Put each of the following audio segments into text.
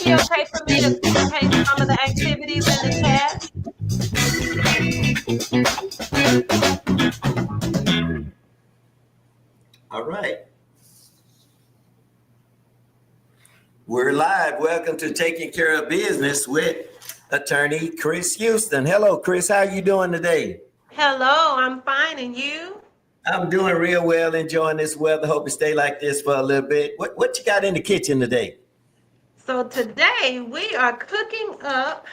be okay for me to paste some of the activities in the chat? All right. We're live. Welcome to Taking Care of Business with attorney Chris Houston. Hello, Chris. How are you doing today? Hello, I'm fine. And you? I'm doing real well, enjoying this weather. Hope it stay like this for a little bit. What you got in the kitchen today? So today we are cooking up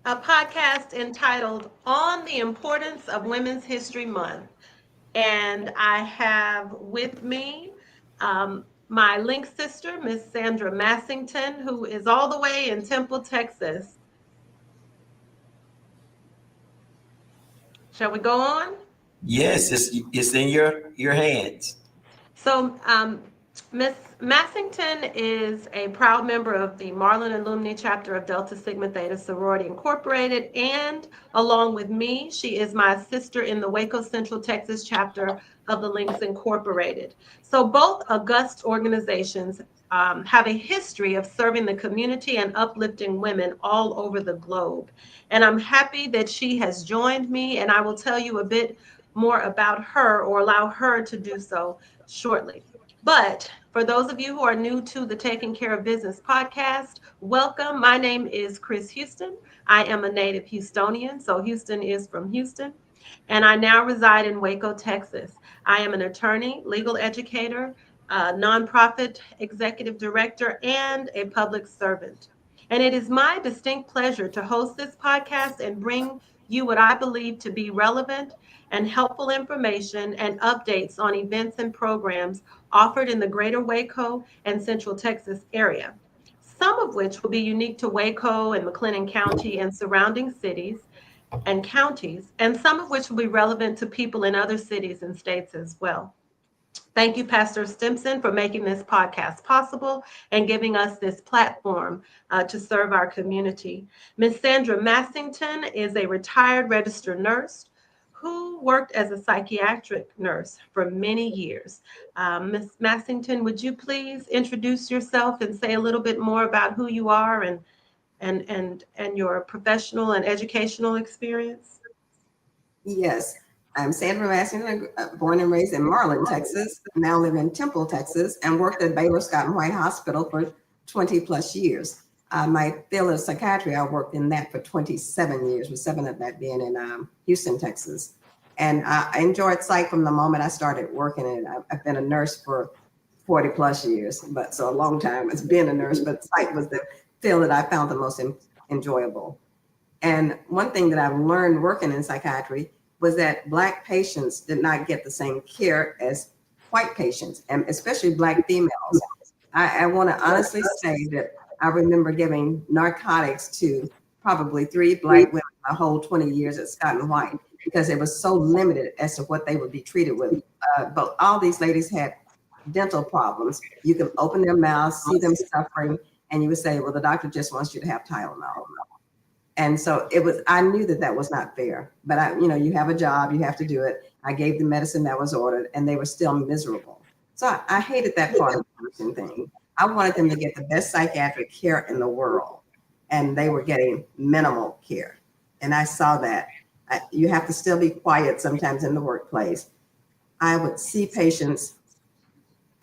a podcast entitled On the Importance of Women's History Month. And I have with me my link sister, Miss Sandra Massington, who is all the way in Temple, Texas. Shall we go on? Yes, it's in your hands. So Miss Massington is a proud member of the Marlin and Lumni chapter of Delta Sigma Theta Sorority Incorporated, and along with me, she is my sister in the Waco Central Texas chapter of the Links Incorporated. So both august organizations have a history of serving the community and uplifting women all over the globe. And I'm happy that she has joined me, and I will tell you a bit more about her, or allow her to do so shortly. But for those of you who are new to the Taking Care of Business podcast, welcome. My name is Chris Houston. I am a native Houstonian, so Houston is from Houston, and I now reside in Waco, Texas. I am an attorney, legal educator, nonprofit executive director, and a public servant. And it is my distinct pleasure to host this podcast and bring you what I believe to be relevant and helpful information and updates on events and programs offered in the greater Waco and Central Texas area, some of which will be unique to Waco and McLennan County and surrounding cities and counties, and some of which will be relevant to people in other cities and states as well. Thank you, Pastor Stimson, for making this podcast possible and giving us this platform to serve our community. Ms. Sandra Massington is a retired registered nurse who worked as a psychiatric nurse for many years. Ms. Massington, would you please introduce yourself and say a little bit more about who you are and your professional and educational experience? Yes, I'm Sandra Massington, born and raised in Marlin, Texas, now live in Temple, Texas, and worked at Baylor Scott and White Hospital for 20 plus years. My field of psychiatry, I worked in that for 27 years, with 7 of that being in Houston, Texas. And I enjoyed psych from the moment I started working in it. I've been a nurse for 40 plus years, but so a long time as being a nurse, but psych was the field that I found the most enjoyable. And one thing that I've learned working in psychiatry was that Black patients did not get the same care as white patients, and especially Black females. I want to honestly say that I remember giving narcotics to probably 3 Black women my whole 20 years at Scott and White, because it was so limited as to what they would be treated with. But all these ladies had dental problems. You can open their mouths, see them suffering, and you would say, well, the doctor just wants you to have Tylenol. And so I knew that was not fair, but you have a job, you have to do it. I gave the medicine that was ordered, and they were still miserable. So I hated that part of the person thing. I wanted them to get the best psychiatric care in the world, and they were getting minimal care. And I saw that. You have to still be quiet sometimes in the workplace. I would see patients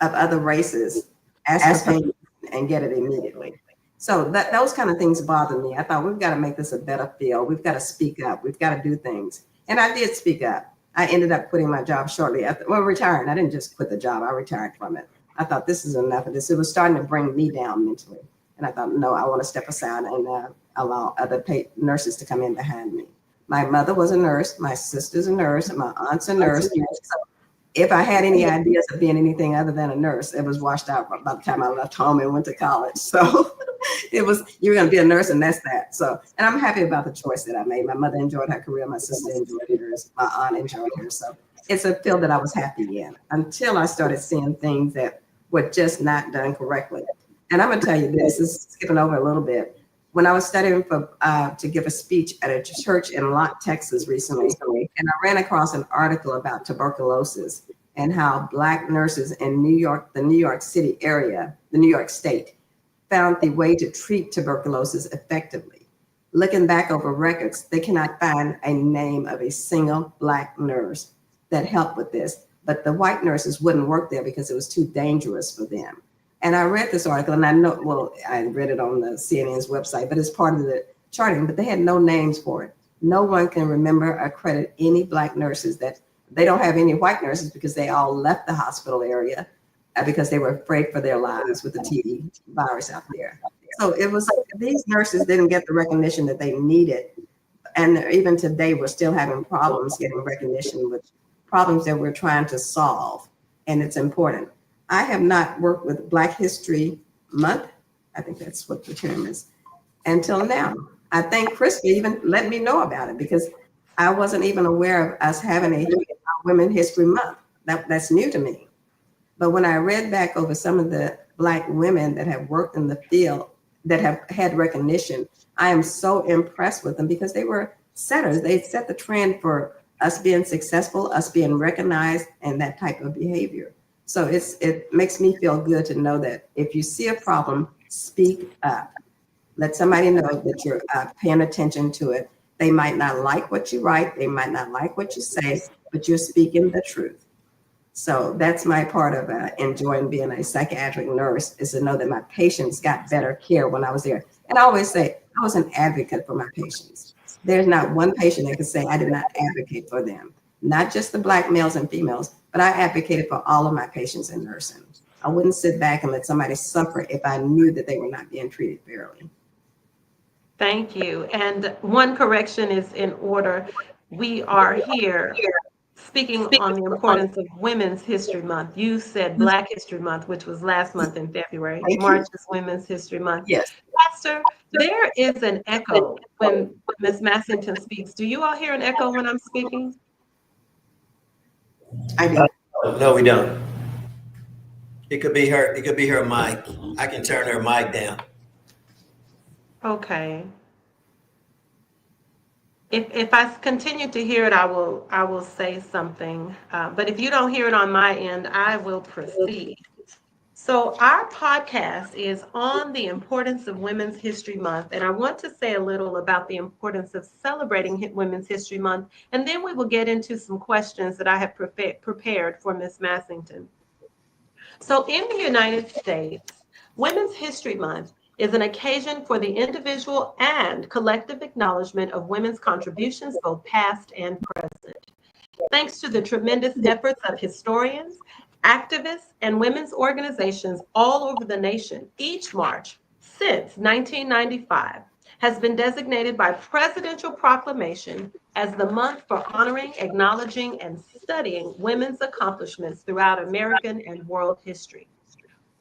of other races ask for pain and get it immediately. So those kind of things bother me. I thought, we've got to make this a better field. We've got to speak up. We've got to do things. And I did speak up. I ended up quitting my job shortly after, retiring. I didn't just quit the job. I retired from it. I thought, this is enough of this. It was starting to bring me down mentally. And I thought, no, I want to step aside and allow other nurses to come in behind me. My mother was a nurse. My sister's a nurse. And my aunt's a nurse. So if I had any ideas of being anything other than a nurse, it was washed out by the time I left home and went to college. So it was, you're going to be a nurse and that's that. So, and I'm happy about the choice that I made. My mother enjoyed her career. My sister enjoyed hers. My aunt enjoyed hers. So it's a field that I was happy in until I started seeing things that were just not done correctly. And I'm going to tell you this is skipping over a little bit. When I was studying to give a speech at a church in Lott, Texas recently, and I ran across an article about tuberculosis and how Black nurses in New York, the New York City area, the New York State, found the way to treat tuberculosis effectively. Looking back over records, they cannot find a name of a single Black nurse that helped with this, but the white nurses wouldn't work there because it was too dangerous for them. And I read this article, and I know, well, I read it on the CNN's website, but it's part of the charting, but they had no names for it. No one can remember or credit any Black nurses. That they don't have any white nurses because they all left the hospital area because they were afraid for their lives with the TB virus out there. So it was, these nurses didn't get the recognition that they needed. And even today, we're still having problems getting recognition with problems that we're trying to solve. And it's important. I have not worked with Black History Month, I think that's what the term is, until now. I think Chris even let me know about it because I wasn't even aware of us having a Women's History Month. That's new to me. But when I read back over some of the Black women that have worked in the field that have had recognition, I am so impressed with them because they were setters. They set the trend for us being successful, us being recognized, and that type of behavior. So it makes me feel good to know that if you see a problem, speak up. Let somebody know that you're paying attention to it. They might not like what you write, they might not like what you say, but you're speaking the truth. So that's my part of enjoying being a psychiatric nurse, is to know that my patients got better care when I was there. And I always say I was an advocate for my patients. There's not one patient that can say I did not advocate for them, not just the Black males and females, but I advocated for all of my patients in nursing. I wouldn't sit back and let somebody suffer if I knew that they were not being treated fairly. Thank you. And one correction is in order. We are here speaking on the importance of Women's History Month. You said Black History Month, which was last month in February. March is Women's History Month. Yes. Pastor, there is an echo when Ms. Massington speaks. Do you all hear an echo when I'm speaking? I do. No, we don't. It could be her. It could be her mic. I can turn her mic down. Okay. If I continue to hear it, I will say something. But if you don't hear it on my end, I will proceed. So our podcast is on the importance of Women's History Month, and I want to say a little about the importance of celebrating Women's History Month, and then we will get into some questions that I have prepared for Ms. Massington. So in the United States, Women's History Month is an occasion for the individual and collective acknowledgement of women's contributions, both past and present. Thanks to the tremendous efforts of historians, activists, and women's organizations all over the nation, each March since 1995 has been designated by presidential proclamation as the month for honoring, acknowledging, and studying women's accomplishments throughout American and world history.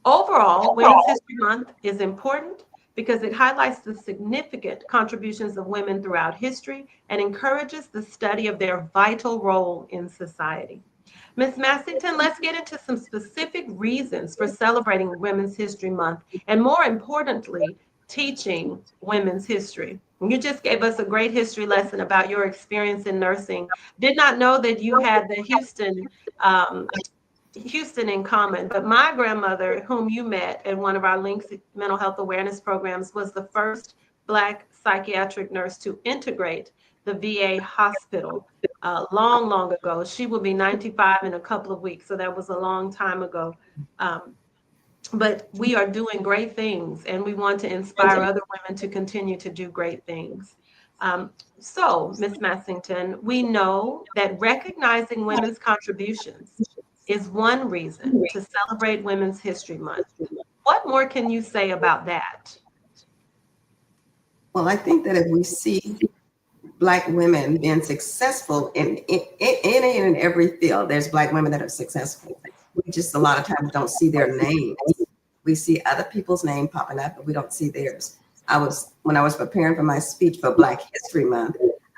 Overall, Women's History Month is important because it highlights the significant contributions of women throughout history and encourages the study of their vital role in society. Ms. Massington, let's get into some specific reasons for celebrating Women's History Month, and more importantly, teaching women's history. You just gave us a great history lesson about your experience in nursing. Did not know that you had the Houston in common, but my grandmother, whom you met in one of our Links mental health awareness programs, was the first Black psychiatric nurse to integrate the VA hospital long ago. She will be 95 in a couple of weeks, so that was a long time ago. But we are doing great things, and we want to inspire other women to continue to do great things. So, Ms. Massington, we know that recognizing women's contributions is one reason to celebrate Women's History Month. What more can you say about that? Well, I think that if we see Black women being successful in any and every field, there's Black women that are successful. We just a lot of times don't see their names. We see other people's name popping up, but we don't see theirs. When I was preparing for my speech for Black History Month,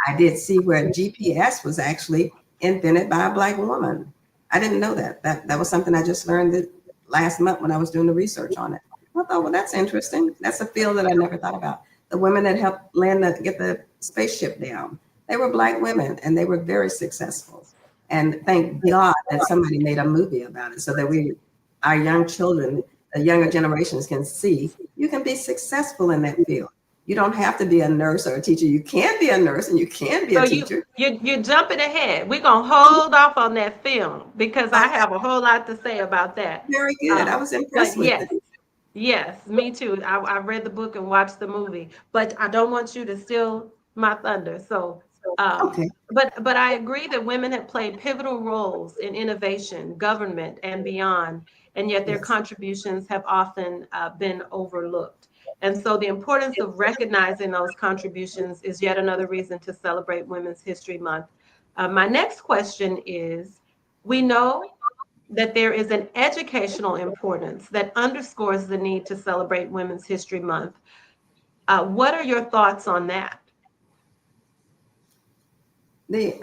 I did see where GPS was actually invented by a Black woman. I didn't know that. That was something I just learned last month when I was doing the research on it. I thought, well, that's interesting. That's a field that I never thought about. The women that helped get the spaceship down, they were Black women, and they were very successful. And thank God that somebody made a movie about it so that our young children the younger generations can see, you can be successful in that field. You don't have to be a nurse or a teacher. You can be a nurse and you can be So a teacher. you're jumping ahead. We're gonna hold off on that film because I Okay, have a whole lot to say about that. very good. I was But impressed with yes, it. yes, me too. I read the book and watched the movie, but I don't want you to steal my thunder. So, Okay. but I agree that women have played pivotal roles in innovation, government, and beyond, and yet their Yes. contributions have often been overlooked. And so, the importance of recognizing those contributions is yet another reason to celebrate Women's History Month. My next question is: we know that there is an educational importance that underscores the need to celebrate Women's History Month. What are your thoughts on that? The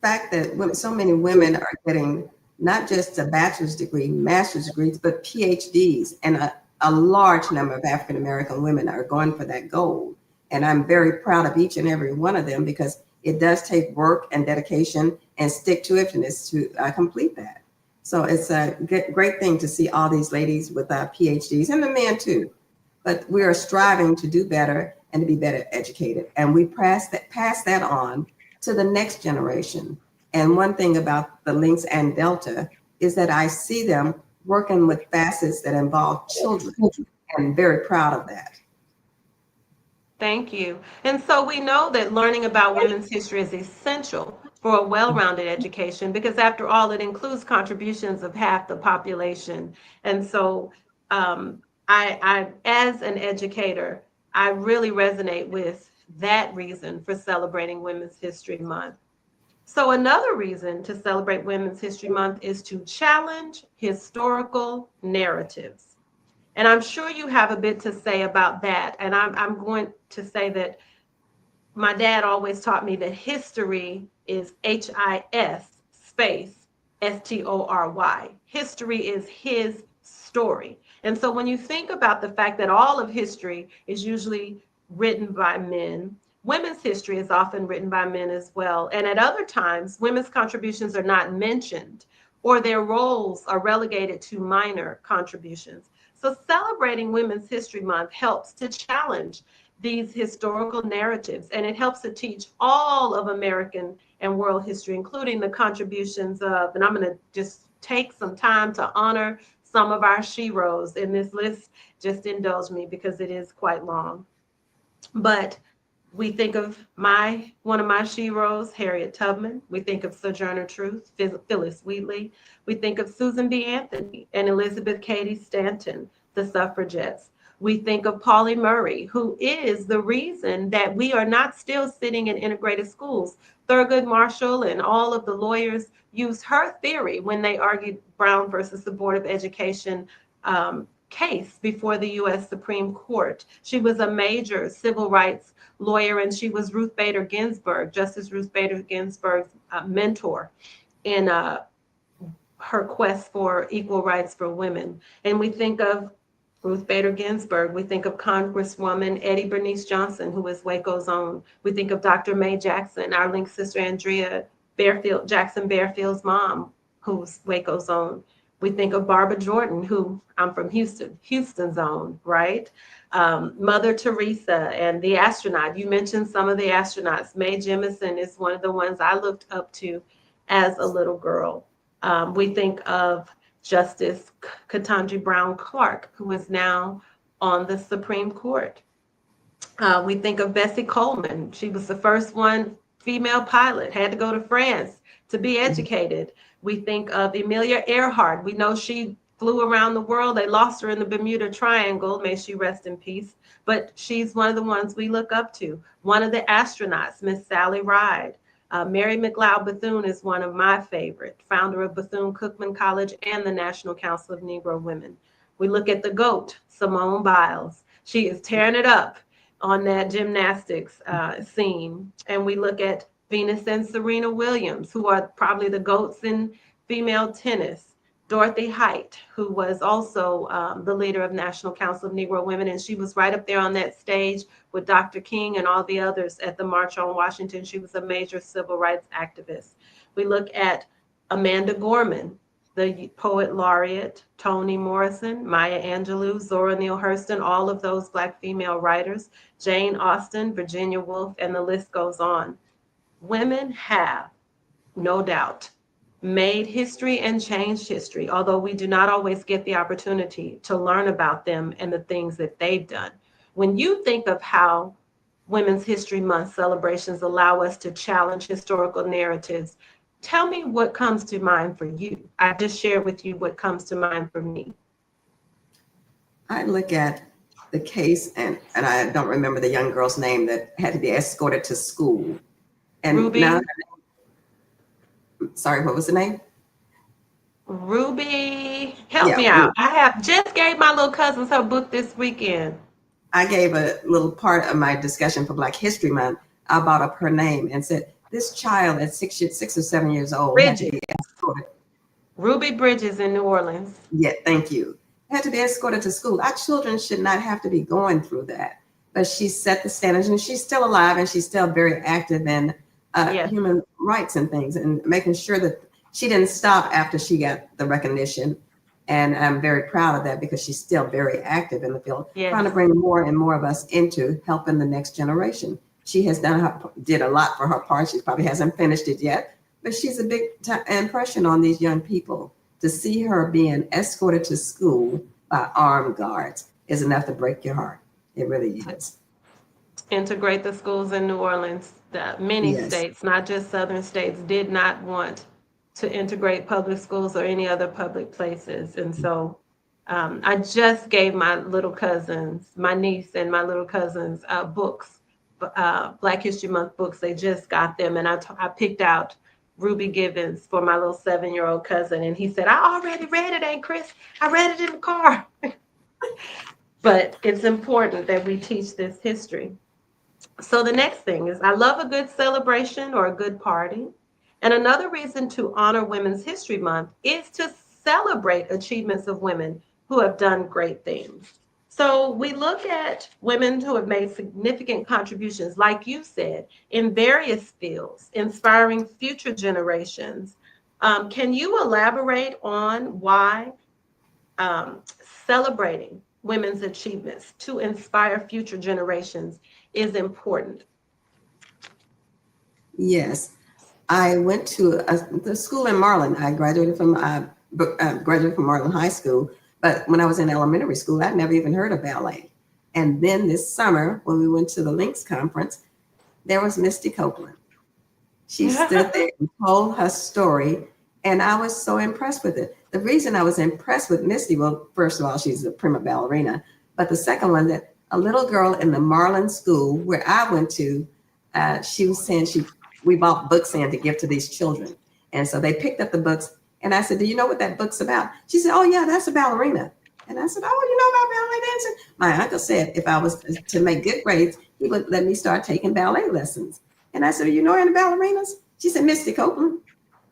fact that so many women are getting not just a bachelor's degree, master's degrees, but PhDs, and a large number of African American women are going for that goal. And I'm very proud of each and every one of them because it does take work and dedication and stick-to-itiveness to complete that. So it's a great thing to see all these ladies with PhDs, and the men too. But we are striving to do better and to be better educated. And we pass that on to the next generation. And one thing about the Lynx and Delta is that I see them working with facets that involve children, and I'm very proud of that. Thank you. And so we know that learning about women's history is essential for a well-rounded education because, after all, it includes contributions of half the population. And so, as an educator, I really resonate with that reason for celebrating Women's History Month. So, another reason to celebrate Women's History Month is to challenge historical narratives. And I'm sure you have a bit to say about that. And I'm going to say that my dad always taught me that history is HIS space STORY. History is his story. And so when you think about the fact that all of history is usually written by men, women's history is often written by men as well. And at other times, women's contributions are not mentioned or their roles are relegated to minor contributions. So celebrating Women's History Month helps to challenge these historical narratives, and it helps to teach all of American and world history, including the contributions of, and I'm going to just take some time to honor some of our sheroes in this list. Just indulge me because it is quite long. But we think of one of my sheroes, Harriet Tubman. We think of Sojourner Truth, Phyllis Wheatley. We think of Susan B. Anthony and Elizabeth Cady Stanton, the suffragettes. We think of Pauli Murray, who is the reason that we are not still sitting in integrated schools. Thurgood Marshall and all of the lawyers used her theory when they argued Brown versus the Board of Education case before the U.S. Supreme Court. She was a major civil rights lawyer, and she was Ruth Bader Ginsburg, Justice Ruth Bader Ginsburg's mentor in her quest for equal rights for women. And we think of Ruth Bader Ginsburg. We think of Congresswoman Eddie Bernice Johnson, who is Waco's own. We think of Dr. Mae Jackson, our Link sister Andrea Jackson Barefield's mom, who's Waco's own. We think of Barbara Jordan, who I'm from Houston's own, right? Mother Teresa and the astronaut. You mentioned some of the astronauts. Mae Jemison is one of the ones I looked up to as a little girl. We think of Justice Ketanji Brown Clark, who is now on the Supreme Court. We think of Bessie Coleman. She was the first female pilot, had to go to France to be educated. We think of Amelia Earhart. We know she flew around the world. They lost her in the Bermuda Triangle. May she rest in peace. But she's one of the ones we look up to. One of the astronauts, Miss Sally Ride. Mary McLeod Bethune is one of my favorite, founder of Bethune-Cookman College and the National Council of Negro Women. We look at the GOAT, Simone Biles. She is tearing it up on that gymnastics scene. And we look at Venus and Serena Williams, who are probably the GOATs in female tennis. Dorothy Height, who was also the leader of National Council of Negro Women, and she was right up there on that stage with Dr. King and all the others at the March on Washington. She was a major civil rights activist. We look at Amanda Gorman, the poet laureate, Toni Morrison, Maya Angelou, Zora Neale Hurston, all of those Black female writers, Jane Austen, Virginia Woolf, and the list goes on. Women have, no doubt, made history and changed history, although we do not always get the opportunity to learn about them and the things that they've done. When you think of how Women's History Month celebrations allow us to challenge historical narratives, tell me what comes to mind for you. I just shared with you what comes to mind for me. I look at the case, and I don't remember the young girl's name that had to be escorted to school. And Ruby? now, sorry, what was the name? Ruby, help Yeah, me out. I have just gave my little cousins her book this weekend. I gave a little part of my discussion for Black History Month. I brought up her name and said, this child at 6 or 7 years old had to be escorted. Ruby Bridges in New Orleans. Yeah, thank you. Had to be escorted to school. Our children should not have to be going through that. But she set the standards, and she's still alive, and she's still very active in Yes. human rights and things, and making sure that she didn't stop after she got the recognition. And I'm very proud of that because she's still very active in the field, Yes. trying to bring more and more of us into helping the next generation. She has did a lot for her part. She probably hasn't finished it yet, but she's a big impression on these young people. To see her being escorted to school by armed guards is enough to break your heart. It really is. Integrate the schools in New Orleans. Many Yes. states, not just southern states, did not want to integrate public schools or any other public places. And so I just gave my little cousins, my niece and my little cousins, books, Black History Month books. They just got them. And I picked out Ruby Givens for my little 7-year-old cousin. And he said, I already read it, Aunt Chris. I read it in the car. But it's important that we teach this history. So the next thing is, I love a good celebration or a good party. And another reason to honor Women's History Month is to celebrate achievements of women who have done great things. So we look at women who have made significant contributions, like you said, in various fields, inspiring future generations. Can you elaborate on why celebrating women's achievements to inspire future generations is important? Yes. I went to the school in Marlin. I graduated from Marlin High School, but when I was in elementary school, I'd never even heard of ballet. And then this summer, when we went to the Links conference, there was Misty Copeland. She stood there and told her story, and I was so impressed with it. The reason I was impressed with Misty, well, first of all, she's a prima ballerina, but the second one, that a little girl in the Marlin school where I went to, she was saying we bought books in to give to these children. And so they picked up the books, and I said, do you know what that book's about? She said, oh yeah, that's a ballerina. And I said, oh, you know about ballet dancing? My uncle said if I was to make good grades, he would let me start taking ballet lessons. And I said, you know any ballerinas? She said, Misty Copeland.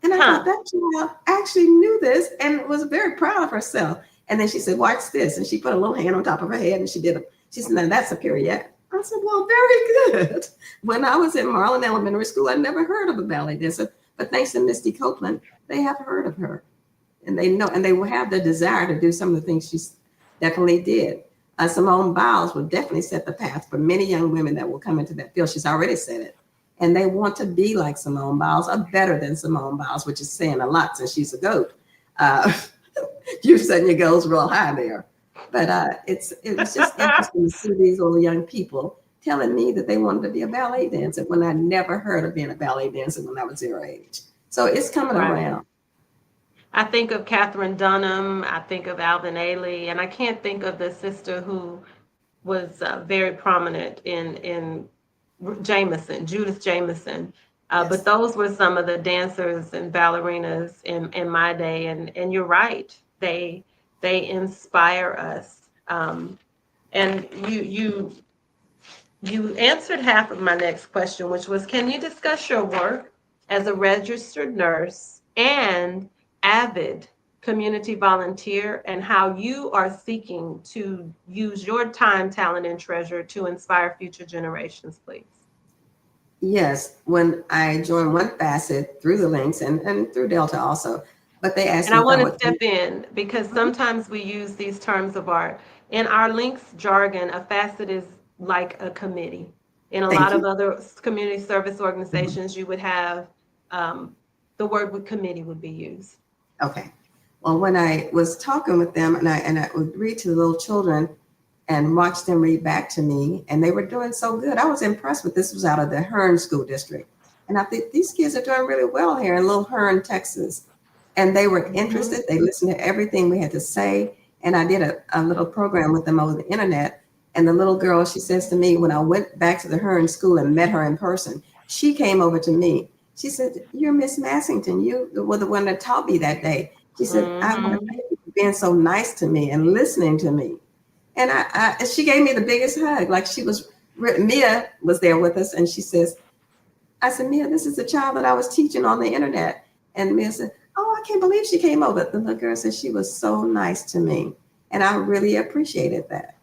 And I thought that child actually knew this and was very proud of herself. And then she said, watch this. And she put a little hand on top of her head, and she said, now that's a pirouette. I said, well, very good. When I was in Marlin Elementary School, I never heard of a ballet dancer, but thanks to Misty Copeland, they have heard of her. And they know, and they will have the desire to do some of the things she definitely did. Simone Biles will definitely set the path for many young women that will come into that field. She's already said it. And they want to be like Simone Biles, or better than Simone Biles, which is saying a lot since she's a goat. You're setting your goals real high there. But it was just interesting to see these little young people telling me that they wanted to be a ballet dancer when I never heard of being a ballet dancer when I was their age. So it's coming around. I think of Catherine Dunham, I think of Alvin Ailey, and I can't think of the sister who was very prominent in Jameson, Judith Jameson. Yes. But those were some of the dancers and ballerinas in my day. And you're right, they inspire us. And you answered half of my next question, which was, can you discuss your work as a registered nurse and avid community volunteer, and how you are seeking to use your time, talent, and treasure to inspire future generations, please? Yes, when I joined One Facet through the Links and through Delta also, but they asked And me I if I want to would. step in because sometimes we use these terms of art. In our links jargon, a facet is like a committee. In a Thank lot of you. other community service Mhm. organizations, you would have the word with committee would be used. Okay. Well, when I was talking with them and I would read to the little children and watch them read back to me, and they were doing so good. I was impressed with this was out of the Hearn School District. And I think these kids are doing really well here in Little Hearn, Texas. And they were interested. They listened to everything we had to say. And I did a little program with them over the internet. And the little girl, she says to me, when I went back to the Hearn school and met her in person, she came over to me. She said, "You're Miss Massington. You were the one that taught me that day." She said, "I want to thank you for being so nice to me and listening to me." And she gave me the biggest hug. Like Mia was there with us, and she says, I said, "Mia, this is the child that I was teaching on the internet." And Mia said, "Oh, I can't believe she came over." The little girl said she was so nice to me. And I really appreciated that.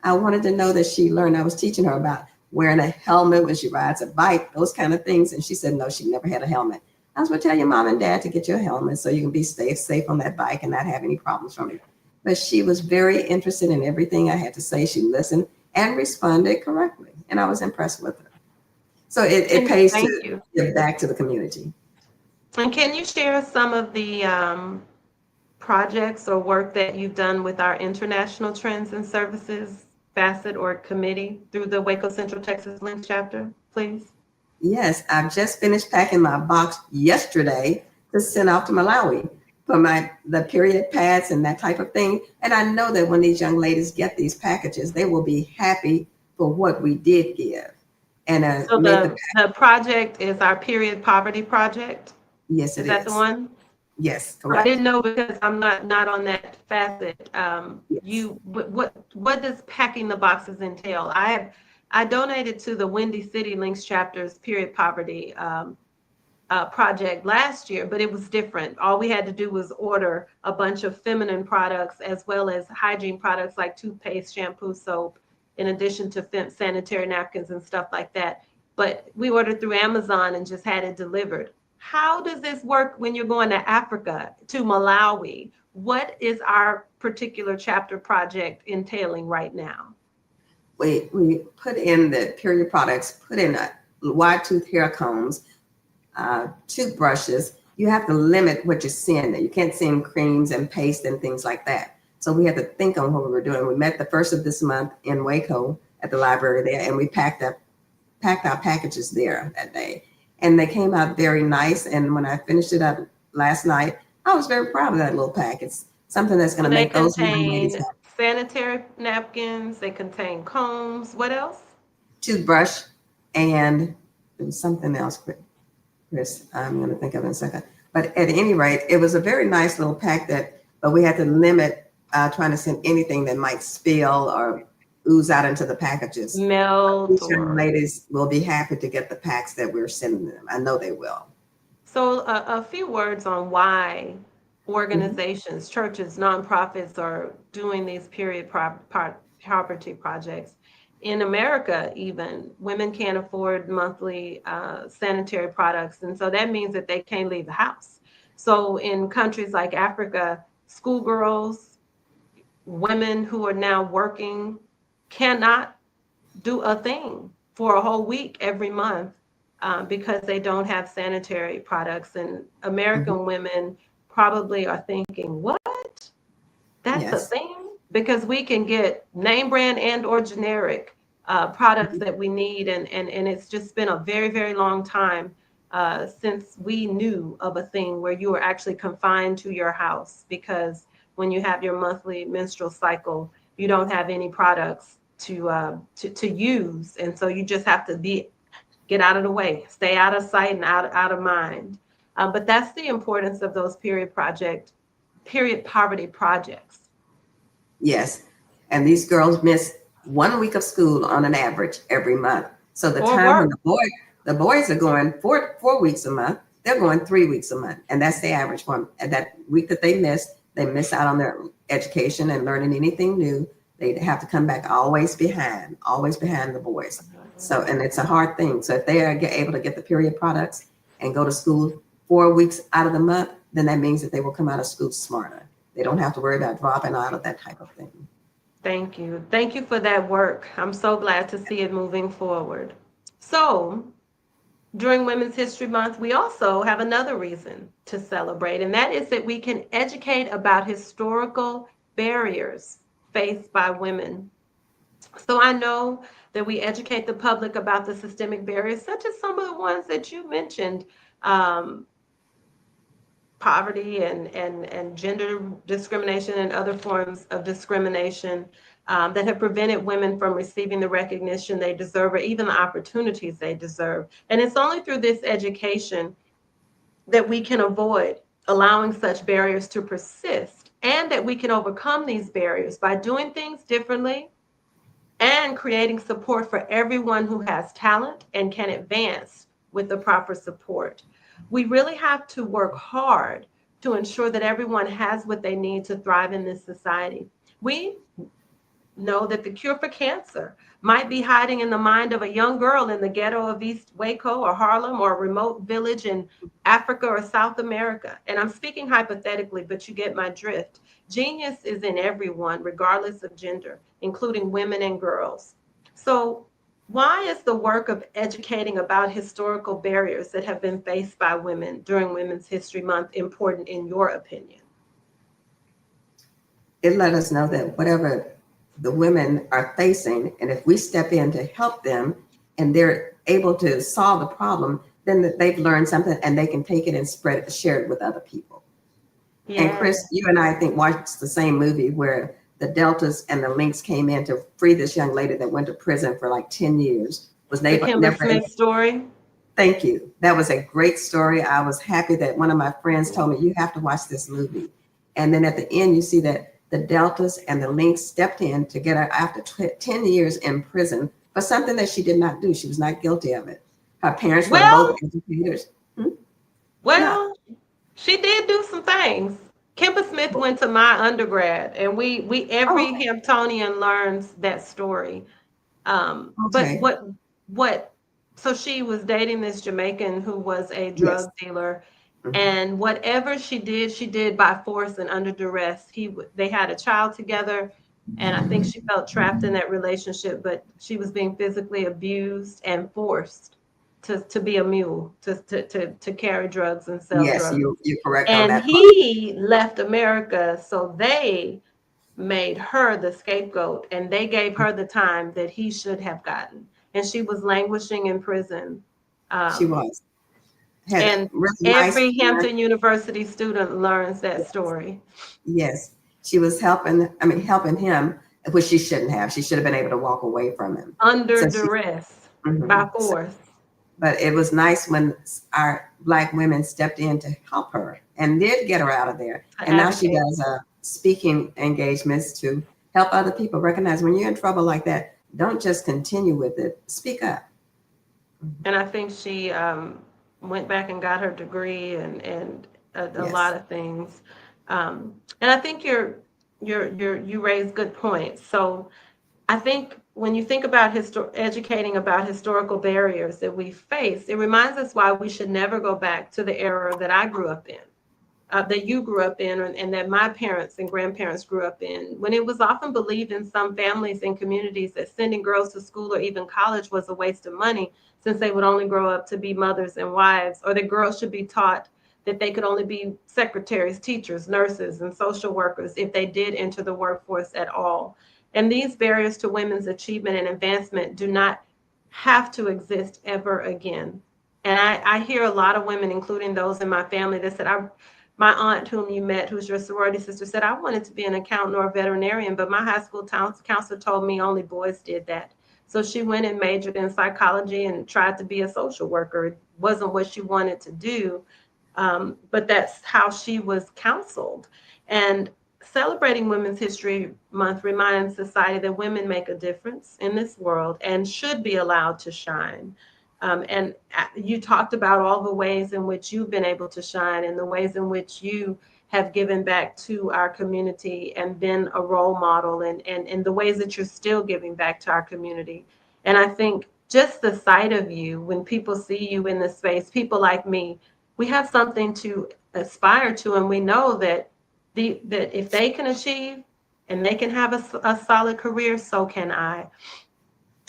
I wanted to know that she learned. I was teaching her about wearing a helmet when she rides a bike, those kind of things. And she said, no, she never had a helmet. I was going to tell your mom and dad to get you a helmet so you can be safe on that bike and not have any problems from it. But she was very interested in everything I had to say. She listened and responded correctly. And I was impressed with her. So it pays to give back to the community. And can you share some of the projects or work that you've done with our International Trends and Services facet or committee through the Waco Central Texas Links chapter, please? Yes, I've just finished packing my box yesterday to send off to Malawi for the period pads and that type of thing. And I know that when these young ladies get these packages, they will be happy for what we did give. And so the project is our period poverty project. Yes, it is. Is that the one? Yes, correct. I didn't know because I'm not on that facet. Yes. What does packing the boxes entail? I donated to the Windy City Links chapter's period poverty project last year, but it was different. All we had to do was order a bunch of feminine products as well as hygiene products like toothpaste, shampoo, soap, in addition to sanitary napkins and stuff like that. But we ordered through Amazon and just had it delivered. How does this work when you're going to Africa, to Malawi? What is our particular chapter project entailing right now? We put in the period products, put in wide tooth hair combs, toothbrushes. You have to limit what you send. You can't send creams and paste and things like that. So we had to think on what we were doing. We met the first of this month in Waco at the library there, and we packed our packages there that day. And they came out very nice. And when I finished it up last night, I was very proud of that little pack. It's something that's going to make those young ladies happy. Sanitary napkins, they contain combs. What else? Toothbrush, and there was something else, Chris, I'm going to think of it in a second. But at any rate, it was a very nice little pack but we had to limit trying to send anything that might spill or ooze out into the packages. Melt. These young ladies will be happy to get the packs that we're sending them. I know they will. So a few words on why organizations, churches, nonprofits are doing these period poverty projects. In America, even, women can't afford monthly sanitary products. And so that means that they can't leave the house. So in countries like Africa, schoolgirls, women who are now working cannot do a thing for a whole week every month because they don't have sanitary products. And American women probably are thinking, what? That's a thing? Because we can get name brand and or generic products that we need. And it's just been a very, very long time since we knew of a thing where you were actually confined to your house, because when you have your monthly menstrual cycle, you don't have any products to use, and so you just have to get out of the way, stay out of sight and out of mind. But that's the importance of those period poverty projects. Yes, and these girls miss 1 week of school on an average every month. So the time when the boys are going 4 weeks a month, they're going 3 weeks a month, and that's the average one. And that week that they miss out on their education and learning anything new. They have to come back always behind the boys. So, and it's a hard thing. So if they are able to get the period products and go to school 4 weeks out of the month, then that means that they will come out of school smarter. They don't have to worry about dropping out of that type of thing. Thank you. Thank you for that work. I'm so glad to see it moving forward. So, during Women's History Month, we also have another reason to celebrate, and that is that we can educate about historical barriers faced by women. So I know that we educate the public about the systemic barriers, such as some of the ones that you mentioned, um, poverty and gender discrimination and other forms of discrimination that have prevented women from receiving the recognition they deserve or even the opportunities they deserve. And it's only through this education that we can avoid allowing such barriers to persist, and that we can overcome these barriers by doing things differently and creating support for everyone who has talent and can advance with the proper support. We really have to work hard to ensure that everyone has what they need to thrive in this society. We know that the cure for cancer might be hiding in the mind of a young girl in the ghetto of East Waco or Harlem or a remote village in Africa or South America. And I'm speaking hypothetically, but you get my drift. Genius is in everyone, regardless of gender, including women and girls. So, why is the work of educating about historical barriers that have been faced by women during Women's History Month important in your opinion? It let us know that whatever the women are facing, and if we step in to help them and they're able to solve the problem, then they've learned something and they can take it and share it with other people. Yeah. And Chris, you and I think watched the same movie where the Deltas and the Lynx came in to free this young lady that went to prison for like 10 years. Was The Kimber Smith story. Thank you. That was a great story. I was happy that one of my friends told me, you have to watch this movie. And then at the end, you see that the Deltas and the Lynx stepped in to get her after 10 years in prison for something that she did not do. She was not guilty of it. Her parents were both educators. Well, she did do some things. Kimber Smith went to my undergrad, and we every Hamptonian learns that story. But what? So she was dating this Jamaican who was a drug dealer, and whatever she did by force and under duress. They had a child together, and I think she felt trapped in that relationship. But she was being physically abused and forced to be a mule, to carry drugs and sell drugs. Yes, you're correct on And that. he left America, so they made her the scapegoat, and they gave her the time that he should have gotten. And she was languishing in prison. She was. And really every nice Hampton University student learns that story. Yes, she was helping him, which she shouldn't have. She should have been able to walk away from him. Under duress, by force. But it was nice when our Black women stepped in to help her and did get her out of there. And now she does speaking engagements to help other people recognize when you're in trouble like that, don't just continue with it. Speak up. And I think she went back and got her degree and a lot of things. And I think you raise good points. So I think when you think about educating about historical barriers that we face, it reminds us why we should never go back to the era that I grew up in, that you grew up in, and that my parents and grandparents grew up in, when it was often believed in some families and communities that sending girls to school or even college was a waste of money, since they would only grow up to be mothers and wives, or that girls should be taught that they could only be secretaries, teachers, nurses, and social workers if they did enter the workforce at all. And these barriers to women's achievement and advancement do not have to exist ever again. And I hear a lot of women, including those in my family, that said, my aunt whom you met, who's your sorority sister, said, I wanted to be an accountant or a veterinarian, but my high school counselor told me only boys did that. So she went and majored in psychology and tried to be a social worker. It wasn't what she wanted to do, but that's how she was counseled. And celebrating Women's History Month reminds society that women make a difference in this world and should be allowed to shine. And you talked about all the ways in which you've been able to shine and the ways in which you have given back to our community and been a role model, and the ways that you're still giving back to our community. And I think just the sight of you, when people see you in this space, people like me, we have something to aspire to, and we know that that if they can achieve and they can have a solid career, so can I.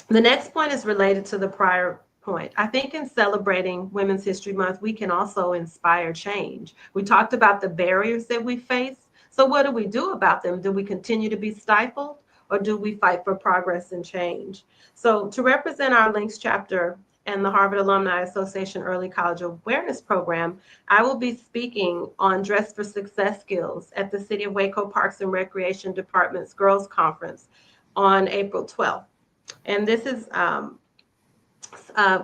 The next point is related to the prior point. I think in celebrating Women's History Month, we can also inspire change. We talked about the barriers that we face. So what do we do about them? Do we continue to be stifled, or do we fight for progress and change? So to represent our Links chapter and the Harvard Alumni Association Early College Awareness Program, I will be speaking on Dress for Success skills at the City of Waco Parks and Recreation Department's Girls Conference on April 12th. And this is a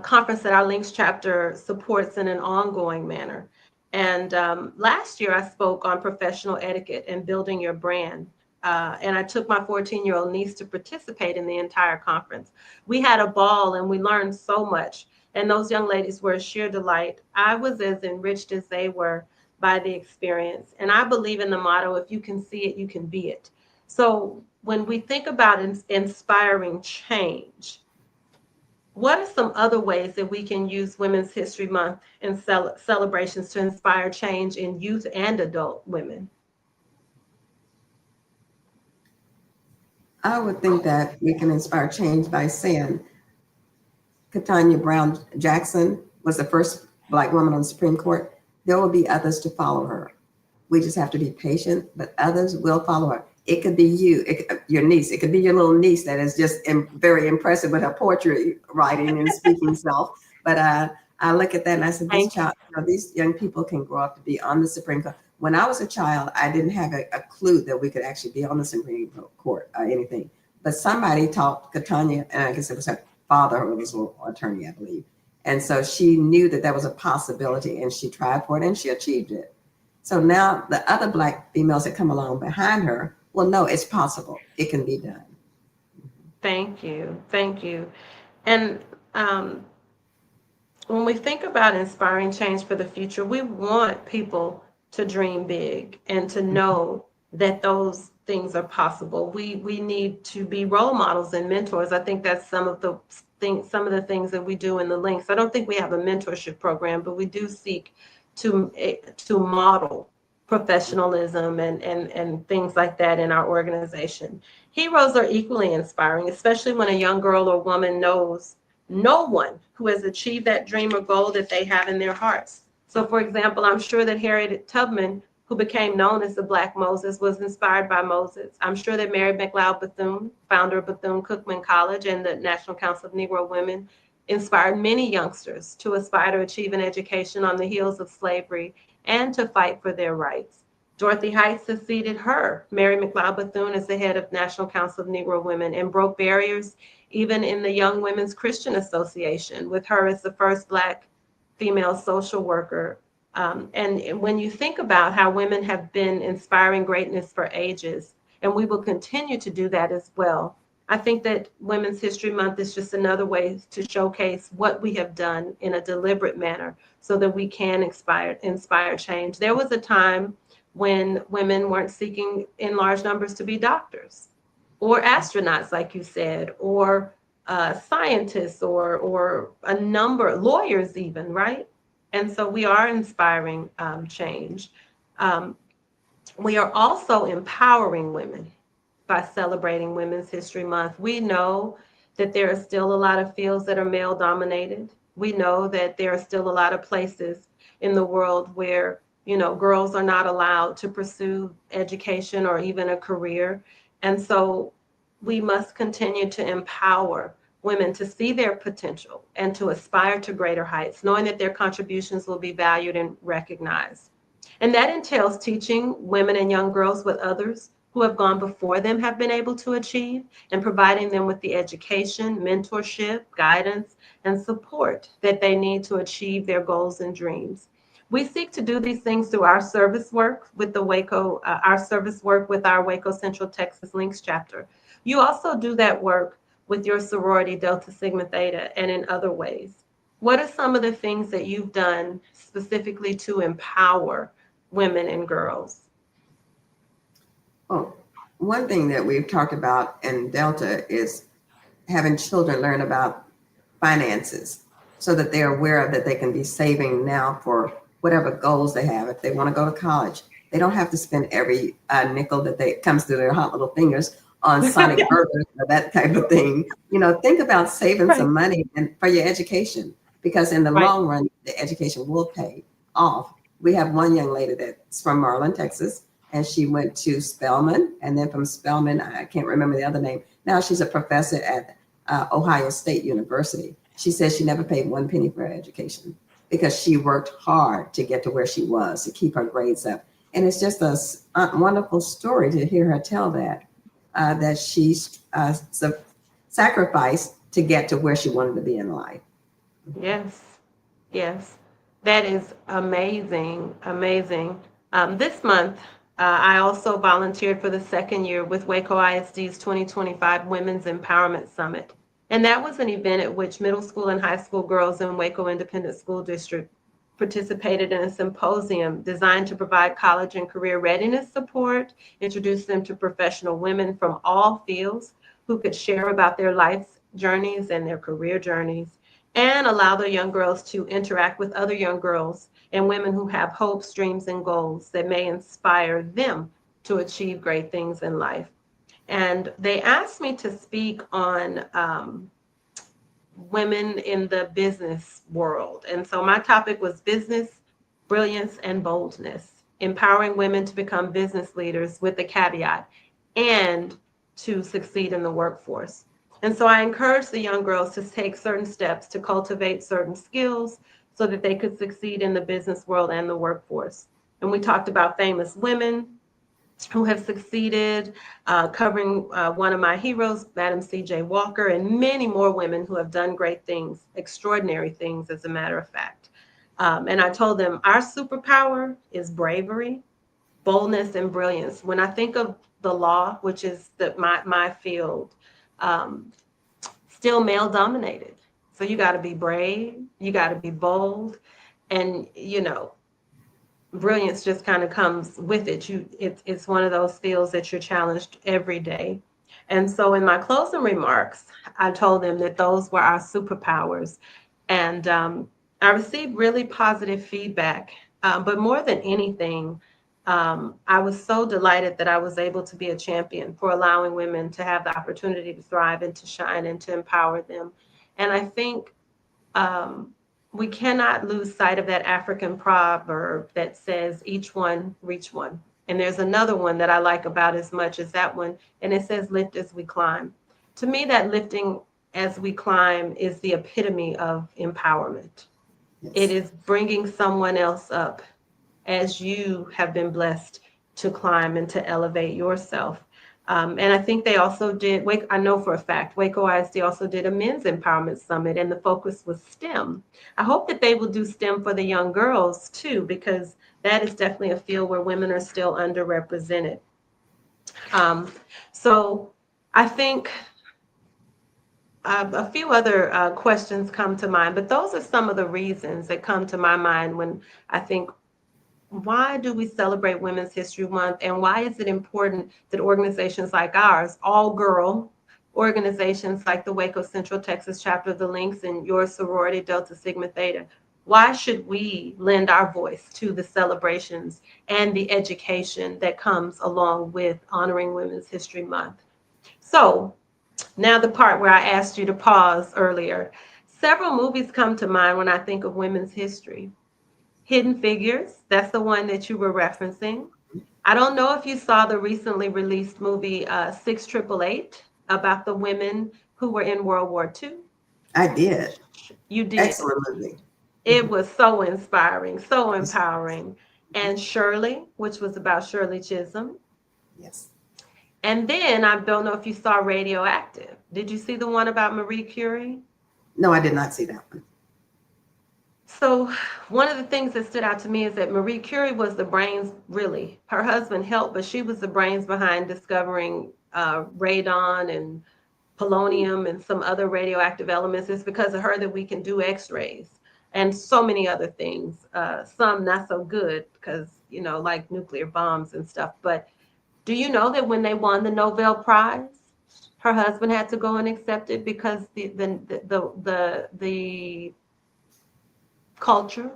conference that our Links chapter supports in an ongoing manner. And last year I spoke on professional etiquette and building your brand. And I took my 14-year-old niece to participate in the entire conference. We had a ball and we learned so much. And those young ladies were a sheer delight. I was as enriched as they were by the experience. And I believe in the motto, if you can see it, you can be it. So when we think about inspiring change, what are some other ways that we can use Women's History Month and celebrations to inspire change in youth and adult women? I would think that we can inspire change by saying Ketanji Brown Jackson was the first Black woman on the Supreme Court. There will be others to follow her. We just have to be patient, but others will follow her. It could be you, your niece. It could be your little niece that is just very impressive with her poetry writing and speaking self. But I look at that and I said, this child, these young people can grow up to be on the Supreme Court. When I was a child, I didn't have a clue that we could actually be on the Supreme Court or anything. But somebody taught Ketanji, and I guess it was her father who was an attorney, I believe. And so she knew that that was a possibility, and she tried for it and she achieved it. So now the other Black females that come along behind her will know it's possible. It can be done. Thank you. Thank you. And when we think about inspiring change for the future, we want people to dream big and to know that those things are possible. We need to be role models and mentors. I think that's some of the things that we do in the Links. I don't think we have a mentorship program, but we do seek to model professionalism and things like that in our organization. Heroes are equally inspiring, especially when a young girl or woman knows no one who has achieved that dream or goal that they have in their hearts. So for example, I'm sure that Harriet Tubman, who became known as the Black Moses, was inspired by Moses. I'm sure that Mary McLeod Bethune, founder of Bethune-Cookman College and the National Council of Negro Women, inspired many youngsters to aspire to achieve an education on the heels of slavery and to fight for their rights. Dorothy Height succeeded her, Mary McLeod Bethune, as the head of National Council of Negro Women, and broke barriers even in the Young Women's Christian Association, with her as the first Black female social worker. And when you think about how women have been inspiring greatness for ages, and we will continue to do that as well, I think that Women's History Month is just another way to showcase what we have done in a deliberate manner so that we can inspire change. There was a time when women weren't seeking in large numbers to be doctors or astronauts, like you said, or scientists or a number, lawyers even, right? And so we are inspiring change. We are also empowering women by celebrating Women's History Month. We know that there are still a lot of fields that are male dominated. We know that there are still a lot of places in the world where, girls are not allowed to pursue education or even a career. And so we must continue to empower women to see their potential and to aspire to greater heights, knowing that their contributions will be valued and recognized. And that entails teaching women and young girls what others who have gone before them have been able to achieve, and providing them with the education, mentorship, guidance, and support that they need to achieve their goals and dreams. We seek to do these things through our service work with our Waco Central Texas Links chapter. You also do that work with your sorority Delta Sigma Theta and in other ways. What are some of the things that you've done specifically to empower women and girls? Well, one thing that we've talked about in Delta is having children learn about finances so that they're aware that they can be saving now for whatever goals they have. If they want to go to college, they don't have to spend every nickel that they comes through their hot little fingers on Sonic burgers or that type of thing. Think about saving Right. some money and for your education, because in the Right. long run, the education will pay off. We have one young lady that's from Marlin, Texas, and she went to Spelman, and then from Spelman, I can't remember the other name. Now she's a professor at Ohio State University. She says she never paid one penny for her education because she worked hard to get to where she was, to keep her grades up. And it's just a wonderful story to hear her tell that she sacrificed to get to where she wanted to be in life. Yes, yes, that is amazing, amazing. This month, I also volunteered for the second year with Waco ISD's 2025 Women's Empowerment Summit. And that was an event at which middle school and high school girls in Waco Independent School District participated in a symposium designed to provide college and career readiness support, introduce them to professional women from all fields who could share about their life journeys and their career journeys, and allow the young girls to interact with other young girls and women who have hopes, dreams, and goals that may inspire them to achieve great things in life. And they asked me to speak on women in the business world. And so my topic was business, brilliance, and boldness, empowering women to become business leaders with the caveat and to succeed in the workforce. And so I encouraged the young girls to take certain steps to cultivate certain skills so that they could succeed in the business world and the workforce. And we talked about famous women who have succeeded, covering one of my heroes, Madam C.J. Walker, and many more women who have done great things, extraordinary things, as a matter of fact. And I told them our superpower is bravery, boldness, and brilliance. When I think of the law, which is my field, still male dominated. So you got to be brave, you got to be bold, and brilliance just kind of comes with it. It's one of those fields that you're challenged every day. And so in my closing remarks, I told them that those were our superpowers. And I received really positive feedback. But more than anything, I was so delighted that I was able to be a champion for allowing women to have the opportunity to thrive and to shine and to empower them. And I think we cannot lose sight of that African proverb that says, each one reach one. And there's another one that I like about as much as that one, and it says, lift as we climb. To me, that lifting as we climb is the epitome of empowerment. Yes. It is bringing someone else up as you have been blessed to climb and to elevate yourself. And I think they also did, I know for a fact, Waco ISD also did a men's empowerment summit, and the focus was STEM. I hope that they will do STEM for the young girls too, because that is definitely a field where women are still underrepresented. So I think a few other questions come to mind, but those are some of the reasons that come to my mind when I think, why do we celebrate Women's History Month, and why is it important that organizations like ours, all girl organizations like the Waco Central Texas chapter of the Lynx and your sorority Delta Sigma Theta, why should we lend our voice to the celebrations and the education that comes along with honoring Women's History Month? So now the part where I asked you to pause earlier. Several movies come to mind when I think of women's history. Hidden Figures, that's the one that you were referencing. I don't know if you saw the recently released movie 6888 about the women who were in World War II. I did. You did. Excellent movie. It was so inspiring, so empowering. And Shirley, which was about Shirley Chisholm. Yes. And then I don't know if you saw Radioactive. Did you see the one about Marie Curie? No, I did not see that one. So one of the things that stood out to me is that Marie Curie was the brains, really. Her husband helped, but she was the brains behind discovering radon and polonium and some other radioactive elements. It's because of her that we can do x-rays and so many other things, some not so good because, like nuclear bombs and stuff. But do you know that when they won the Nobel Prize, her husband had to go and accept it because the culture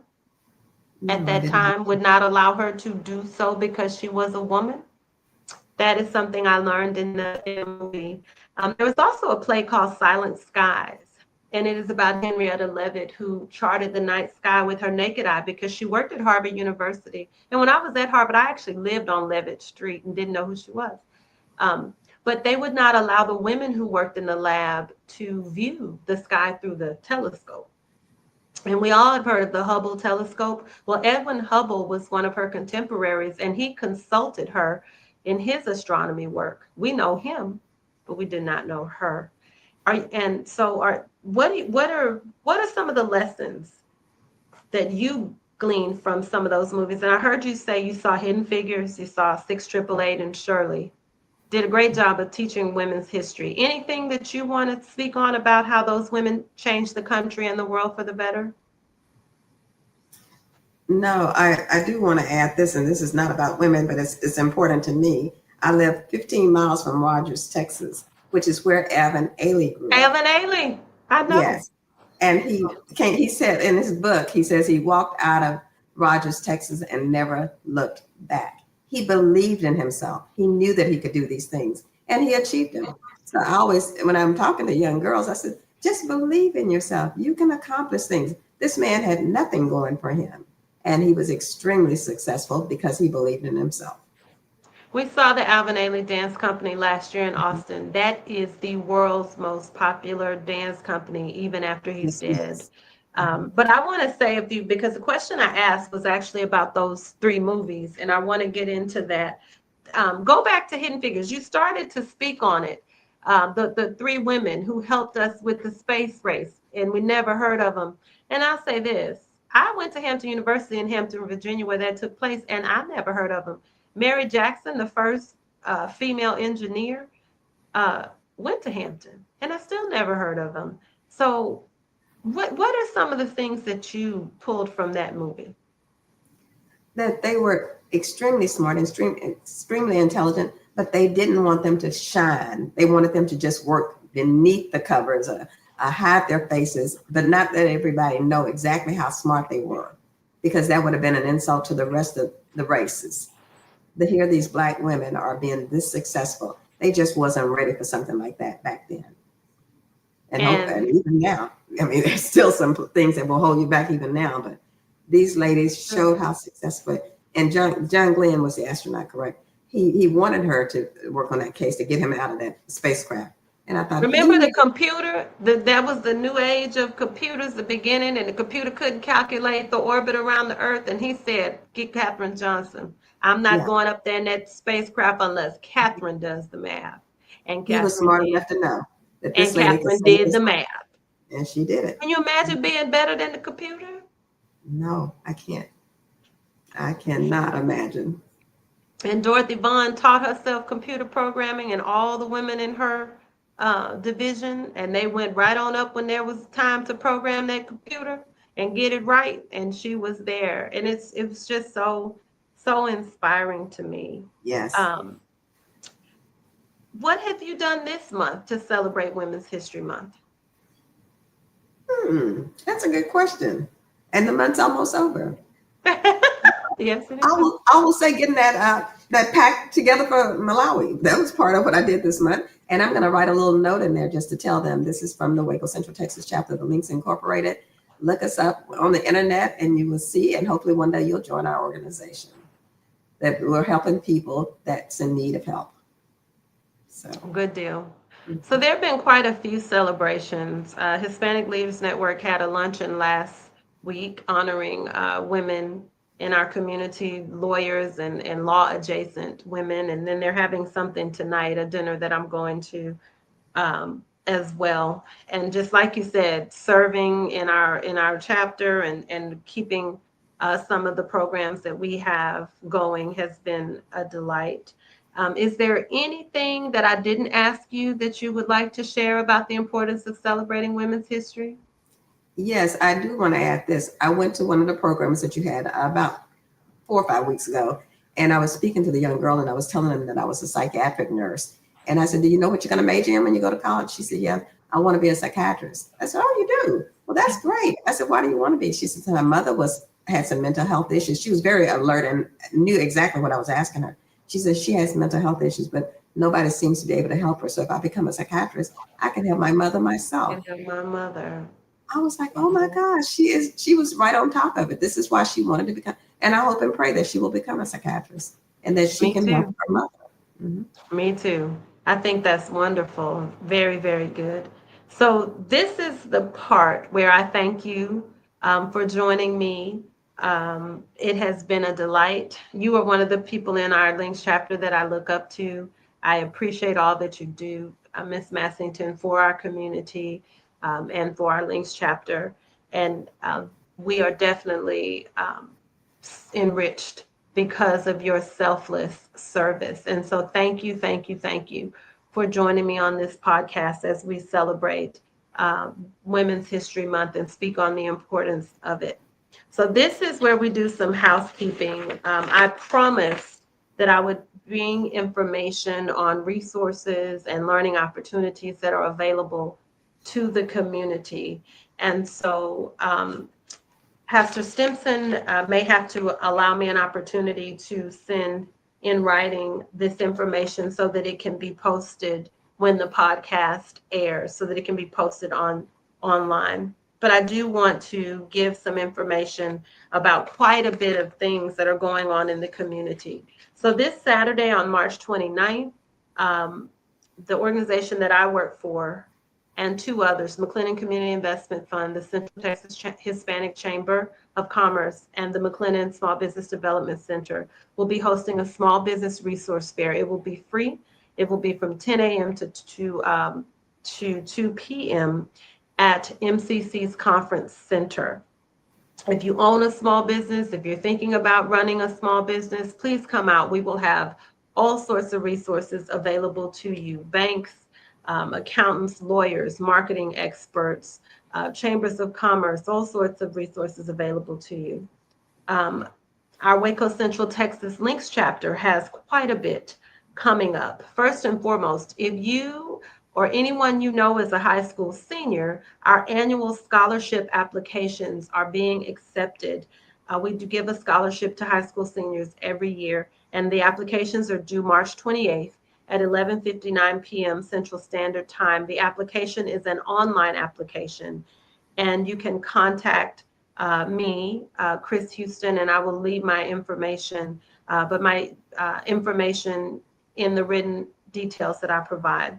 at No, I that didn't. time would not allow her to do so because she was a woman. That is something I learned in the movie. There was also a play called Silent Skies, and it is about Henrietta Leavitt, who charted the night sky with her naked eye because she worked at Harvard University. And when I was at Harvard, I actually lived on Leavitt Street and didn't know who she was. But they would not allow the women who worked in the lab to view the sky through the telescope. And we all have heard of the Hubble telescope. Well, Edwin Hubble was one of her contemporaries, and he consulted her in his astronomy work. We know him, but we did not know her. What are some of the lessons that you gleaned from some of those movies? And I heard you say you saw Hidden Figures, you saw 688 and Shirley. Did a great job of teaching women's history. Anything that you want to speak on about how those women changed the country and the world for the better? No, I do want to add this, and this is not about women, but it's important to me. I live 15 miles from Rogers, Texas, which is where Alvin Ailey grew up. Alvin Ailey, I know. Yes. And he said in his book, he says he walked out of Rogers, Texas and never looked back. He believed in himself. He knew that he could do these things and he achieved them. So I always, when I'm talking to young girls, I said, just believe in yourself. You can accomplish things. This man had nothing going for him. And he was extremely successful because he believed in himself. We saw the Alvin Ailey Dance Company last year in Austin. That is the world's most popular dance company, even after he's dead. But I want to say, because the question I asked was actually about those three movies, and I want to get into that. Go back to Hidden Figures. You started to speak on it. The three women who helped us with the space race, and we never heard of them. And I'll say this. I went to Hampton University in Hampton, Virginia, where that took place, and I never heard of them. Mary Jackson, the first female engineer, went to Hampton, and I still never heard of them. So what are some of the things that you pulled from that movie? That they were extremely smart, extremely intelligent, but they didn't want them to shine. They wanted them to just work beneath the covers, hide their faces, but not let everybody know exactly how smart they were, because that would have been an insult to the rest of the races. To hear these Black women are being this successful, they just wasn't ready for something like that back then. And even now, I mean, there's still some things that will hold you back even now, but these ladies showed how successful. And John Glenn was the astronaut, correct? He wanted her to work on that case to get him out of that spacecraft. And I thought, remember the computer? That was the new age of computers, the beginning, and the computer couldn't calculate the orbit around the Earth. And he said, "Get Katherine Johnson. I'm not going up there in that spacecraft unless Katherine does the math." And he was smart enough to know that this lady Katherine did the math. And she did it. Can you imagine being better than the computer? No, I can't. I cannot imagine. And Dorothy Vaughan taught herself computer programming, and all the women in her division, and they went right on up when there was time to program that computer and get it right, and she was there. And it was just so inspiring to me. Yes. What have you done this month to celebrate Women's History Month? That's a good question. And the month's almost over. Yes, it is. I will say getting that pack together for Malawi. That was part of what I did this month. And I'm going to write a little note in there just to tell them this is from the Waco Central Texas chapter of the Links Incorporated. Look us up on the internet and you will see, and hopefully one day you'll join our organization. That we're helping people that's in need of help. So good deal. So there have been quite a few celebrations. Hispanic Leaders Network had a luncheon last week honoring women in our community, lawyers and law adjacent women. And then they're having something tonight, a dinner that I'm going to as well. And just like you said, serving in our chapter and keeping some of the programs that we have going has been a delight. Is there anything that I didn't ask you that you would like to share about the importance of celebrating women's history? Yes, I do want to add this. I went to one of the programs that you had about 4 or 5 weeks ago, and I was speaking to the young girl, and I was telling them that I was a psychiatric nurse. And I said, "Do you know what you're going to major in when you go to college?" She said, "Yeah, I want to be a psychiatrist." I said, "Oh, you do? Well, that's great." I said, "Why do you want to be?" She said, "My mother was had some mental health issues. She was very alert and knew exactly what I was asking her. She said she has mental health issues, but nobody seems to be able to help her. So if I become a psychiatrist, I can help my mother myself. And my mother. I was like, oh my gosh, she was right on top of it. This is why she wanted to become, and I hope and pray that she will become a psychiatrist and that she Me can too. help her mother. Mhm. Me too. I think that's wonderful. Very, very good. So this is the part where I thank you for joining me. It has been a delight. You are one of the people in our Links chapter that I look up to. I appreciate all that you do, Ms. Massington, for our community and for our Links chapter. And we are definitely enriched because of your selfless service. And so thank you, thank you, thank you for joining me on this podcast as we celebrate Women's History Month and speak on the importance of it. So this is where we do some housekeeping. I promised that I would bring information on resources and learning opportunities that are available to the community. And so Pastor Stimson may have to allow me an opportunity to send in writing this information so that it can be posted when the podcast airs, so that it can be posted online. But I do want to give some information about quite a bit of things that are going on in the community. So this Saturday on March 29th, the organization that I work for and two others, McLennan Community Investment Fund, the Central Texas Hispanic Chamber of Commerce, and the McLennan Small Business Development Center will be hosting a small business resource fair. It will be free. It will be from 10 a.m. to 2 p.m. at MCC's Conference Center. If you own a small business, if you're thinking about running a small business, please come out. We will have all sorts of resources available to you. Banks, accountants, lawyers, marketing experts, chambers of commerce, all sorts of resources available to you. Our Waco Central Texas Links chapter has quite a bit coming up. First and foremost, if you or anyone you know is a high school senior, our annual scholarship applications are being accepted. We do give a scholarship to high school seniors every year, and the applications are due March 28th. At 11:59 p.m. Central Standard Time. The application is an online application, and you can contact me, Chris Houston, and I will leave my information, but my information in the written details that I provide.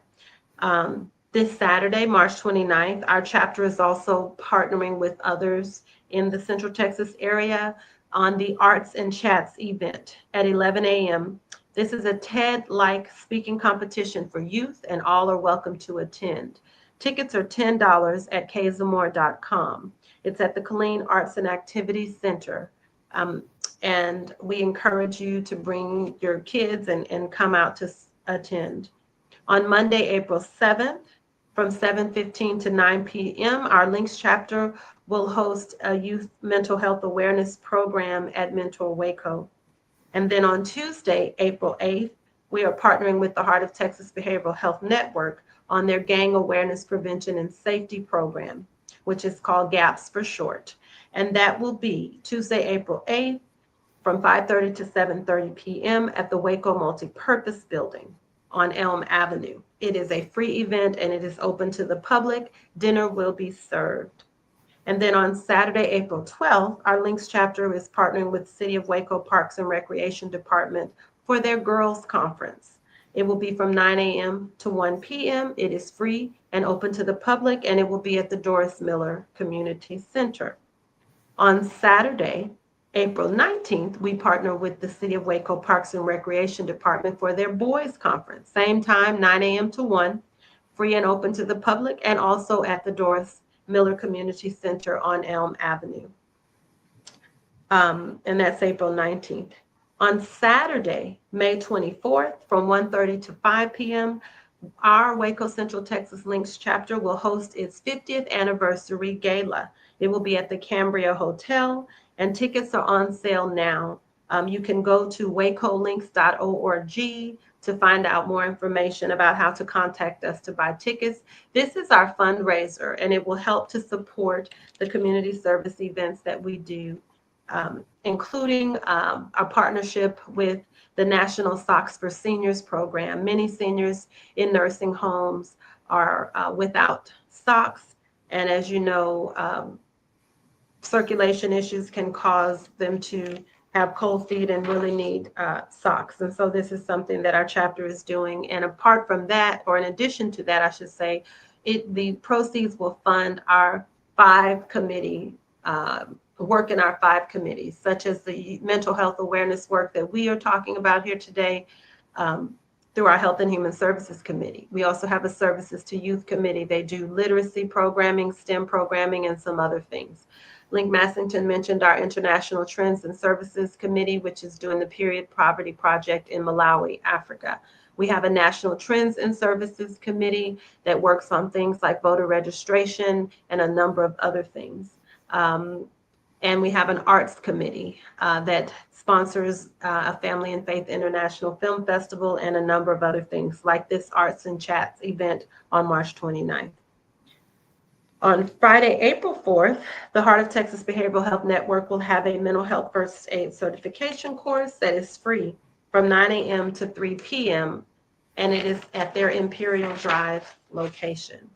This Saturday, March 29th, our chapter is also partnering with others in the Central Texas area on the Arts and Chats event at 11 a.m. This is a TED-like speaking competition for youth, and all are welcome to attend. Tickets are $10 at kzamore.com. It's at the Killeen Arts and Activities Center. And we encourage you to bring your kids and come out to attend. On Monday, April 7th, from 7:15 to 9 p.m., our Links chapter will host a youth mental health awareness program at Mentor Waco. And then on Tuesday, April 8th, we are partnering with the Heart of Texas Behavioral Health Network on their Gang Awareness Prevention and Safety Program, which is called GAPS for short. And that will be Tuesday, April 8th from 5:30 to 7:30 p.m. at the Waco Multipurpose Building on Elm Avenue. It is a free event and it is open to the public. Dinner will be served. And then on Saturday, April 12th, our Links chapter is partnering with City of Waco Parks and Recreation Department for their Girls Conference. It will be from 9 a.m. to 1 p.m. It is free and open to the public, and it will be at the Doris Miller Community Center. On Saturday, April 19th, we partner with the City of Waco Parks and Recreation Department for their Boys Conference. Same time, 9 a.m. to 1, free and open to the public, and also at the Doris Miller Community Center on Elm Avenue. And that's April 19th. On Saturday, May 24th, from 1:30 to 5 p.m., our Waco Central Texas Links chapter will host its 50th anniversary gala. It will be at the Cambria Hotel, and tickets are on sale now. You can go to wacolinks.org to find out more information about how to contact us to buy tickets. This is our fundraiser, and it will help to support the community service events that we do including our partnership with the National Socks for Seniors program. Many seniors in nursing homes are without socks. And as you know, circulation issues can cause them to have cold feet and really need socks. And so this is something that our chapter is doing. And apart from that, or in addition to that, I should say, the proceeds will fund our 5 committee work in our 5 committees, such as the mental health awareness work that we are talking about here today through our Health and Human Services Committee. We also have a Services to Youth Committee. They do literacy programming, STEM programming, and some other things. Link Massington mentioned our International Trends and Services Committee, which is doing the Period Poverty Project in Malawi, Africa. We have a National Trends and Services Committee that works on things like voter registration and a number of other things. And we have an arts committee that sponsors a Family and Faith International Film Festival and a number of other things like this Arts and Chats event on March 29th. On Friday, April 4th, the Heart of Texas Behavioral Health Network will have a mental health first aid certification course that is free from 9 a.m. to 3 p.m. and it is at their Imperial Drive location.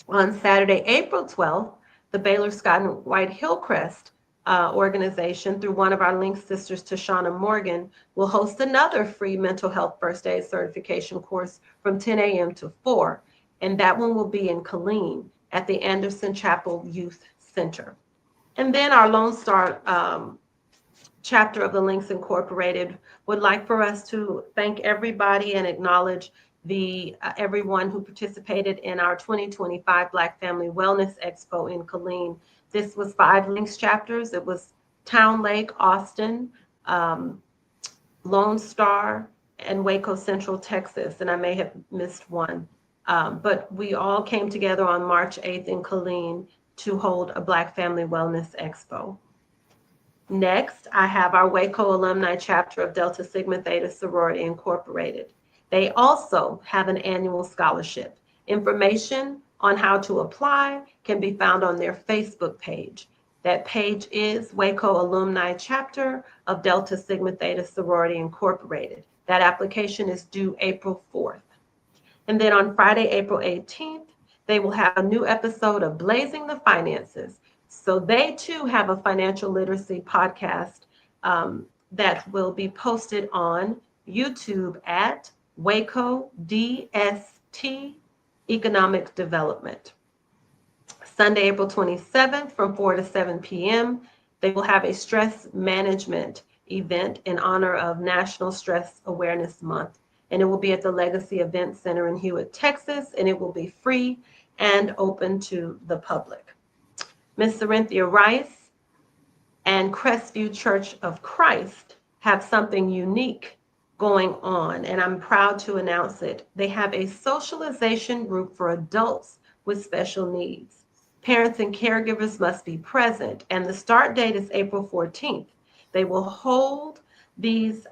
On Saturday, April 12th, the Baylor Scott and White Hillcrest organization, through one of our Link sisters, Tashana Morgan, will host another free mental health first aid certification course from 10 a.m. to 4. And that one will be in Killeen at the Anderson Chapel Youth Center. And then our Lone Star chapter of the Links Incorporated would like for us to thank everybody and acknowledge everyone who participated in our 2025 Black Family Wellness Expo in Killeen. This was 5 Links chapters. It was Town Lake, Austin, Lone Star, and Waco Central, Texas. And I may have missed one. But we all came together on March 8th in Killeen to hold a Black Family Wellness Expo. Next, I have our Waco alumni chapter of Delta Sigma Theta Sorority Incorporated. They also have an annual scholarship. Information on how to apply can be found on their Facebook page. That page is Waco Alumni Chapter of Delta Sigma Theta Sorority Incorporated. That application is due April 4th. And then on Friday, April 18th, they will have a new episode of Blazing the Finances. So they too have a financial literacy podcast that will be posted on YouTube at Waco DST Economic Development. Sunday, April 27th from 4 to 7 p.m., they will have a stress management event in honor of National Stress Awareness Month. And it will be at the Legacy Event Center in Hewitt, Texas, and it will be free and open to the public. Ms. Cynthia Rice and Crestview Church of Christ have something unique going on, and I'm proud to announce it. They have a socialization group for adults with special needs. Parents and caregivers must be present, and the start date is April 14th. They will hold these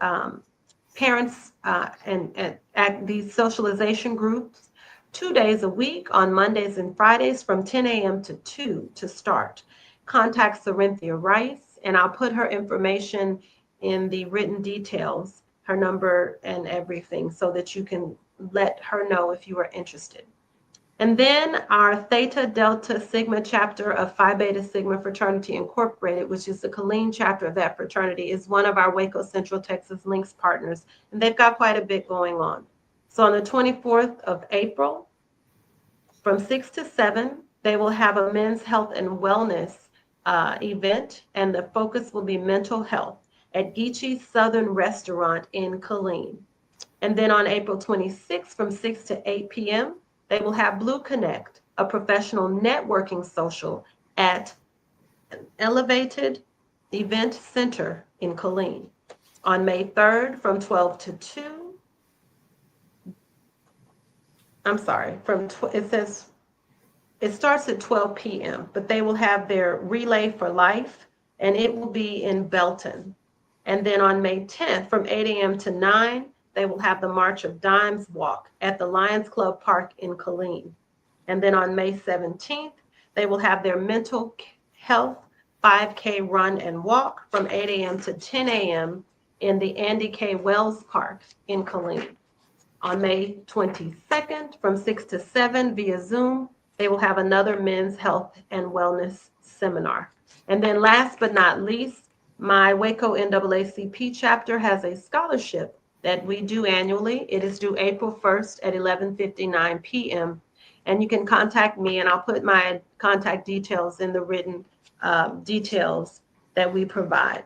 parents and at these socialization groups 2 days a week on Mondays and Fridays from 10 a.m. to 2 to start. Contact Cynthia Rice, and I'll put her information in the written details, her number and everything, so that you can let her know if you are interested. And then our Theta Delta Sigma chapter of Phi Beta Sigma Fraternity Incorporated, which is the Killeen chapter of that fraternity, is one of our Waco Central Texas Links partners, and they've got quite a bit going on. So on the 24th of April, from 6 to 7, they will have a men's health and wellness event, and the focus will be mental health at Geechee's Southern Restaurant in Killeen. And then on April 26th, from 6 to 8 p.m., they will have Blue Connect, a professional networking social at an Elevated Event Center in Killeen. On May 3rd, from 12 to 2, it starts at 12 p.m., but they will have their Relay for Life, and it will be in Belton. And then on May 10th, from 8 a.m. to 9, they will have the March of Dimes walk at the Lions Club Park in Killeen. And then on May 17th, they will have their mental health 5K run and walk from 8 a.m. to 10 a.m. in the Andy K. Wells Park in Killeen. On May 22nd, from 6 to 7 via Zoom, they will have another men's health and wellness seminar. And then last but not least, my Waco NAACP chapter has a scholarship that we do annually. It is due April 1st at 11:59 p.m. And you can contact me, and I'll put my contact details in the written details that we provide.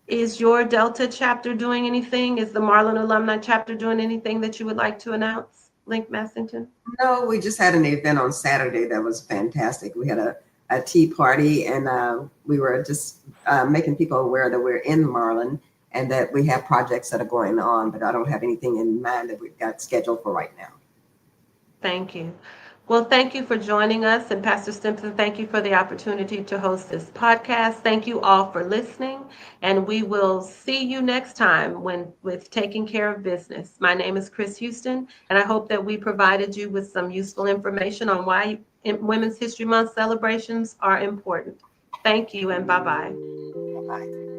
Is your Delta chapter doing anything? Is the Marlin Alumni chapter doing anything that you would like to announce, Link Massington? No, we just had an event on Saturday that was fantastic. We had a tea party, and we were just making people aware that we're in Marlin and that we have projects that are going on, but I don't have anything in mind that we've got scheduled for right now. Thank you. Well, thank you for joining us. And Pastor Stimpson, thank you for the opportunity to host this podcast. Thank you all for listening. And we will see you next time with Taking Care of Business. My name is Chris Houston, and I hope that we provided you with some useful information on why Women's History Month celebrations are important. Thank you, and bye-bye. Bye-bye.